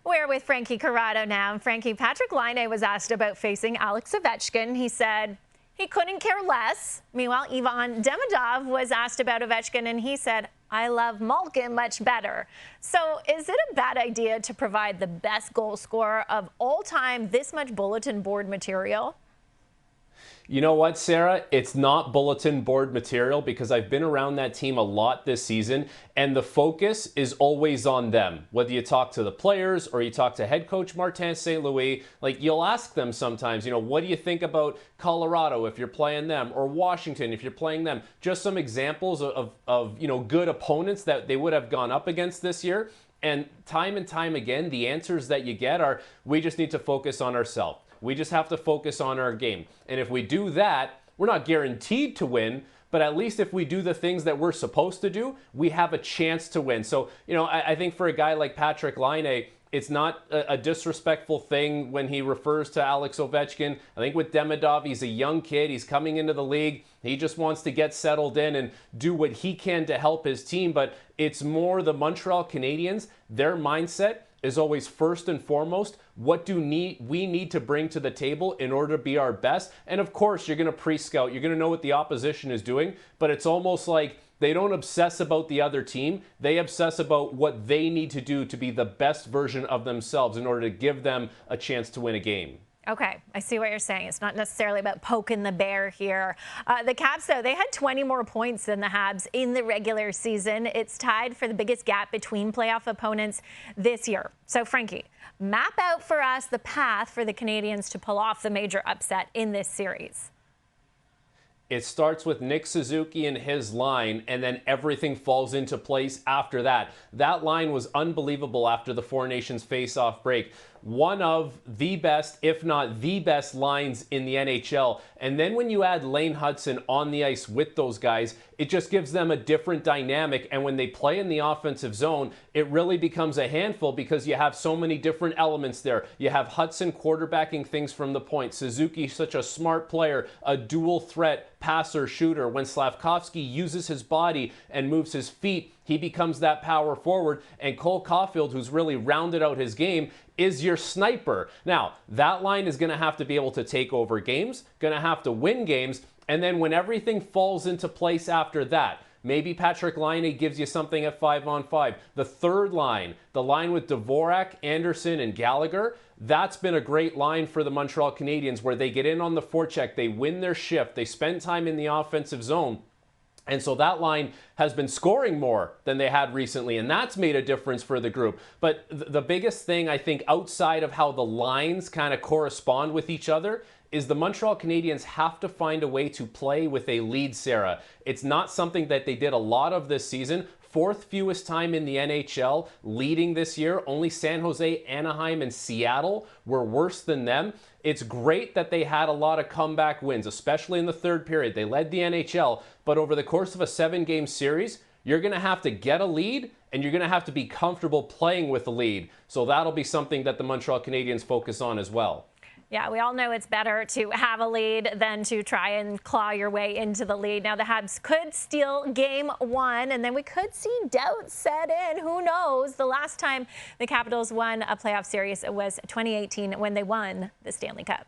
We're with Frankie Corrado now. Frankie, Patrik Laine was asked about facing Alex Ovechkin. He said he couldn't care less. Meanwhile, Demidov was asked about Ovechkin, and he said, I love Malkin much better. So is it a bad idea to provide the best goal scorer of all time this much bulletin board material? You know what, Sarah? It's not bulletin board material because I've been around that team a lot this season, and the focus is always on them. Whether you talk to the players or you talk to head coach Martin St. Louis, like you'll ask them sometimes, what do you think about Colorado if you're playing them, or Washington if you're playing them? Just some examples of good opponents that they would have gone up against this year. And time again, the answers that you get are, we just need to focus on ourselves. We just have to focus on our game. And if we do that, we're not guaranteed to win, but at least if we do the things that we're supposed to do, we have a chance to win. So, I think for a guy like Patrik Laine, it's not a disrespectful thing when he refers to Alex Ovechkin. I think with Demidov, he's a young kid. He's coming into the league. He just wants to get settled in and do what he can to help his team. But it's more the Montreal Canadiens, their mindset is always first and foremost, what do we need to bring to the table in order to be our best? And of course, you're going to pre-scout. You're going to know what the opposition is doing, but it's almost like they don't obsess about the other team. They obsess about what they need to do to be the best version of themselves in order to give them a chance to win a game. Okay, I see what you're saying. It's not necessarily about poking the bear here. The Caps, though, they had 20 more points than the Habs in the regular season. It's tied for the biggest gap between playoff opponents this year. So, Frankie, map out for us the path for the Canadiens to pull off the major upset in this series. It starts with Nick Suzuki and his line, and then everything falls into place after that. That line was unbelievable after the Four Nations face-off break. One of the best, if not the best, lines in the NHL. And then when you add Laine Hudson on the ice with those guys, it just gives them a different dynamic. And when they play in the offensive zone, it really becomes a handful because you have so many different elements there. You have Hudson quarterbacking things from the point. Suzuki, such a smart player, a dual threat passer, shooter. When Slavkovsky uses his body and moves his feet, he becomes that power forward. And Cole Caulfield, who's really rounded out his game, is your sniper. Now, that line is going to have to be able to take over games, going to have to win games, and then when everything falls into place after that, maybe Patrik Laine gives you something at 5-on-5. The third line, the line with Dvorak, Anderson, and Gallagher, that's been a great line for the Montreal Canadiens where they get in on the forecheck, they win their shift, they spend time in the offensive zone. And so that line has been scoring more than they had recently, and that's made a difference for the group. But the biggest thing, I think, outside of how the lines kind of correspond with each other is the Montreal Canadiens have to find a way to play with a lead, Sarah. It's not something that they did a lot of this season. Fourth fewest time in the NHL, leading this year. Only San Jose, Anaheim, and Seattle were worse than them. It's great that they had a lot of comeback wins, especially in the third period. They led the NHL, but over the course of a 7-game series, you're going to have to get a lead, and you're going to have to be comfortable playing with the lead. So that'll be something that the Montreal Canadiens focus on as well. Yeah, we all know it's better to have a lead than to try and claw your way into the lead. Now, the Habs could steal game 1, and then we could see doubt set in. Who knows? The last time the Capitals won a playoff series was 2018 when they won the Stanley Cup.